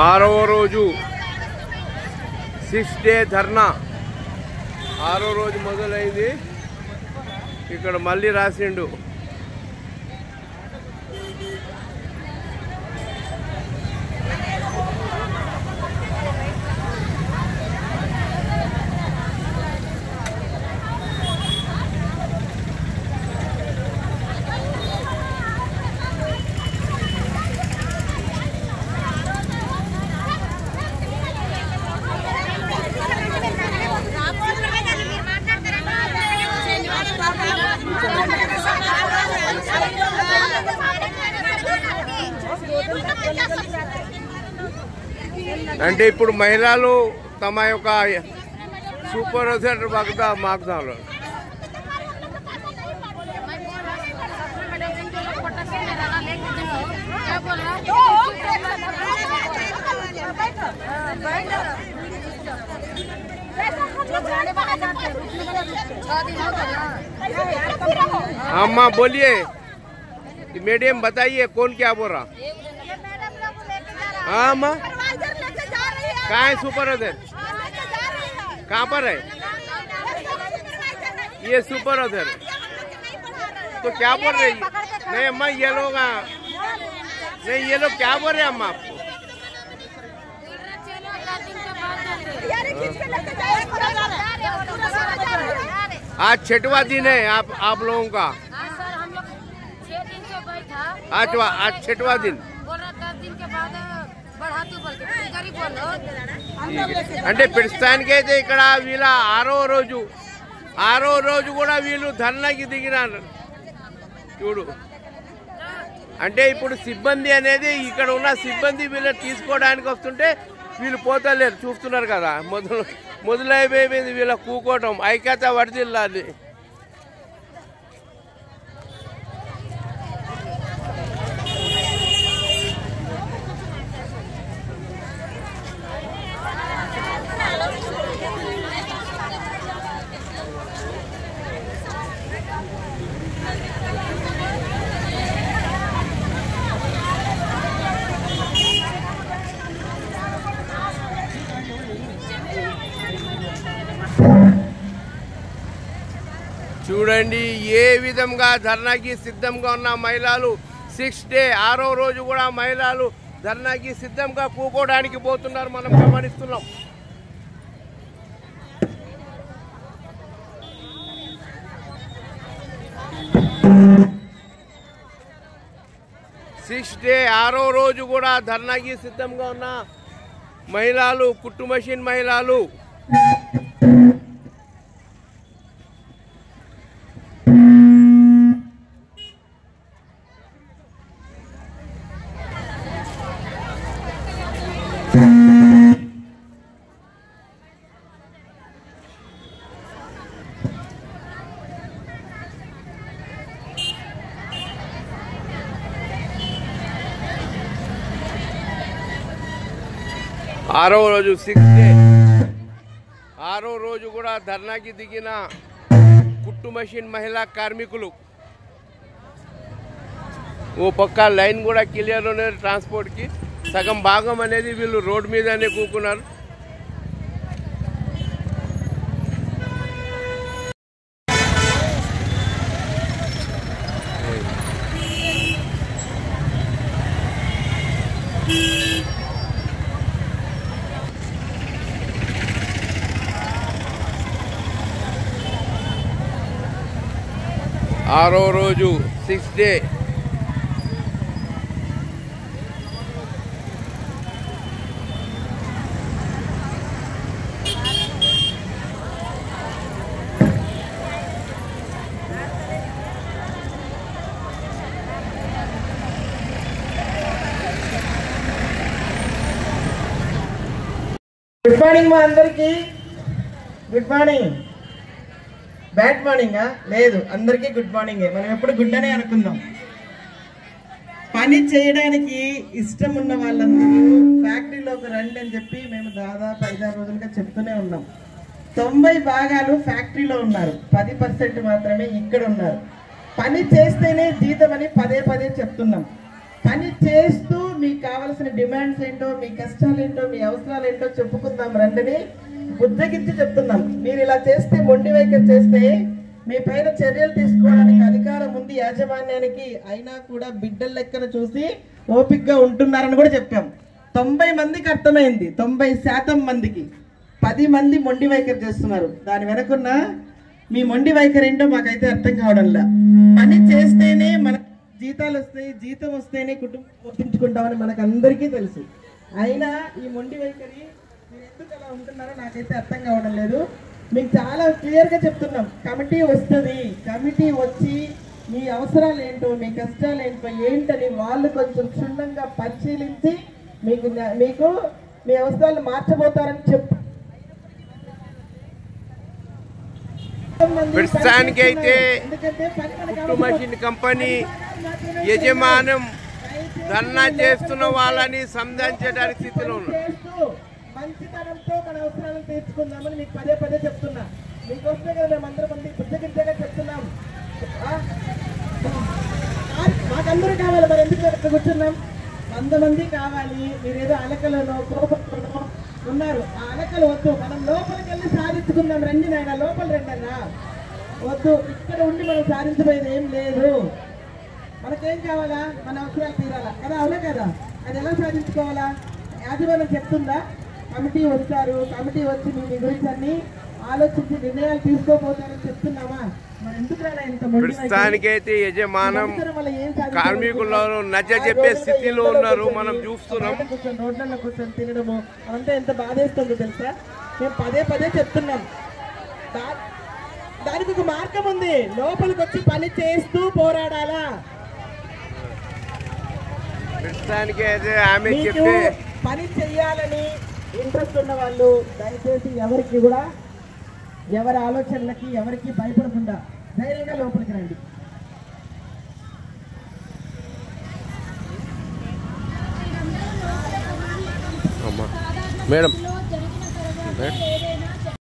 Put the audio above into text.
ఆరవ రోజు 6th day ధర్నా 6వ రోజు మొదలైంది. ఇక్కడ మళ్ళీ రాసిండు. అంటే ఇప్పుడు మహిళలు తమ యొక్క సూపర్వైజర్ మాగ్దాలు अम्मा बोलिए, मैडम बताइए कौन क्या बोल रहा? हाँ अम्मा, कहाँ है सुपरवाइजर? कहाँ पर है ये सुपरवाइजर? तो क्या बोल रही? नहीं अम्मा ये लोग नहीं, ये लोग क्या बोल रहे हैं अम्मा आपको? आज 6वां दिन है आप लोगों का? सर हम लोग 6 दिन से बैठा। आज 6वां दिन बोल रहा 10 दिन के बाद बढ़ातू बोल के गरीब बोलो। అంటే ప్రస్తుతానికి అయితే ఇక్కడ వీళ్ళ 6వ రోజు కూడా వీళ్ళు ధర్నాకి దిగినారు చూడు. అంటే ఇప్పుడు సిబ్బంది అనేది ఇక్కడ ఉన్న సిబ్బంది వీళ్ళు తీసుకోవడానికి వస్తుంటే వీళ్ళు పోతలేరు, చూస్తున్నారు కదా. మొదలైపోయింది వీళ్ళ కూకోవటం. ఐక్యత వర్ధిల్లాలి. చూడండి ఏ విధంగా ధర్నాకి సిద్ధంగా ఉన్న మహిళలు. 6th డే 6వ రోజు కూడా మహిళలు ధర్నాకి సిద్ధంగా కూకోవడానికి పోతున్నారు, మనం గమనిస్తున్నాం. 6th డే 6వ రోజు కూడా ధర్నాకి సిద్ధంగా ఉన్న మహిళలు, కుట్టు మషిన్ మహిళలు. ఆరవ రోజు 6th డే 6వ రోజు కూడా ధర్నాకి దిగిన కుట్టు మషిన్ మహిళా కార్మికులు. ఓ పక్క లైన్ కూడా క్లియర్ ఉన్నది ట్రాన్స్పోర్ట్కి. సగం భాగం అనేది వీళ్ళు రోడ్ మీదనే కూకున్నారు. ఆరవ రోజు 6th డే గుడ్ మార్నింగ్ మా అందరికి. Good morning. బ్యాడ్ మార్నింగా? లేదు, అందరికీ గుడ్ మార్నింగే. మనం ఎప్పుడు గుడ్ అనే అనుకుందాం. పని చేయడానికి ఇష్టం ఉన్న వాళ్ళందరూ ఫ్యాక్టరీలోకి రండి అని చెప్పి మేము దాదాపు 5-6 రోజులుగా చెప్తూనే ఉన్నాం. 90 భాగాలు ఫ్యాక్టరీలో ఉన్నారు, 10% మాత్రమే ఇక్కడ ఉన్నారు. పని చేస్తేనే జీతం అని పదే చెప్తున్నాం. పని చేస్తూ మీకు కావాల్సిన డిమాండ్స్ ఏంటో, మీ కష్టాలు ఏంటో, మీ అవసరాలు ఏంటో చెప్పుకుందాం రండిని బుద్ధగించి చెప్తున్నాం. మీరు ఇలా చేస్తే, మొండి వైఖరి చేస్తే మీ పైన చర్యలు తీసుకోవడానికి అధికారం ఉంది యాజమాన్యానికి. అయినా కూడా బిడ్డల లెక్కన చూసి ఓపికగా ఉంటున్నారని కూడా చెప్పాం. 90 మందికి అర్థమైంది. 90% మందికి. 10 మంది మొండి వైఖరి చేస్తున్నారు. దాని వెనకున్న మీ మొండి వైఖరి ఏంటో మాకైతే అర్థం కావడంలా. పని చేస్తేనే మన జీతాలు వస్తాయి, జీతం వస్తేనే కుటుంబం పోషించుకుంటామని మనకు అందరికీ తెలుసు. అయినా ఈ మొండి వైఖరి మీరు ఎందుకు అలా ఉంటున్నారో నాకైతే అర్థం కావడం లేదు. మీకు చాలా క్లియర్గా చెప్తున్నాం. కమిటీ వస్తుంది. కమిటీ వచ్చి మీ అవసరాలు ఏంటో, మీ కష్టాలు ఏంటని వాళ్ళు కొంచెం క్షుణ్ణంగా పరిశీలించి మీకు మీ అవసరాలు మార్చబోతారని చెప్పు. ప్రస్తుతానికైతే కుట్టు మషిన్ కంపెనీ యజమానం ధర్నా చేస్తున్న వాళ్ళని సంధానించడానికి స్థితిలో ఉన్నారు. మంచితనంతో మన అవసరాలను తీర్చుకుందామని మీకు పదే చెప్తున్నా. మీకోసమే కదా మేము అందరం మంది బుద్ధగించగా చెప్తున్నాం. మాకందరూ కావాలి, మరి ఎందుకు ఇక్కడ కూర్చున్నాం? 100 మంది కావాలి. మీరేదో అలకలను కోపంలో ఉన్నారు. ఆ అలకలు వద్దు, మనం లోపలికి వెళ్ళి సాధించుకుందాం. రండి నాయన, లోపల రండి అన్న. వద్దు, ఇక్కడ ఉండి మనం సాధించబోయేది ఏం లేదు. మనకేం కావాలా? మన అవసరాలు తీరాలా కదా, అవునా కదా? అది ఎలా సాధించుకోవాలా? యాజమాన్యం చెప్తుందా? కమిటీ వస్తారు. కమిటీ వచ్చి మీ గురించి అన్ని ఆలోచించి నిర్ణయాలు తీసుకోపోతారని చెప్తున్నామా? మరి ఎందుకు ప్రస్తుతానికైతే యజమానం కార్మికులను నచ్చ చెప్పే స్థితిలో ఉన్నారు. మనం చూస్తున్నాం. రోడ్లలో కూర్చొని తినడము అదంతా ఎంత బాధేస్తుందో తెలుసా? మేము పదే చెప్తున్నాం. దానికి ఒక మార్గం ఉంది. లోపలికి వచ్చి పని చేస్తూ పోరాడాలా. ప్రస్తుతానికి అయితే ఆమె చెప్పే పని చెయ్యాలని ఇంట్రెస్ట్ ఉన్న వాళ్ళు దయచేసి ఎవరి ఆలోచనలకి ఎవరికి భయపడకుండా ధైర్యంగా లోపలికి రండి. మేడం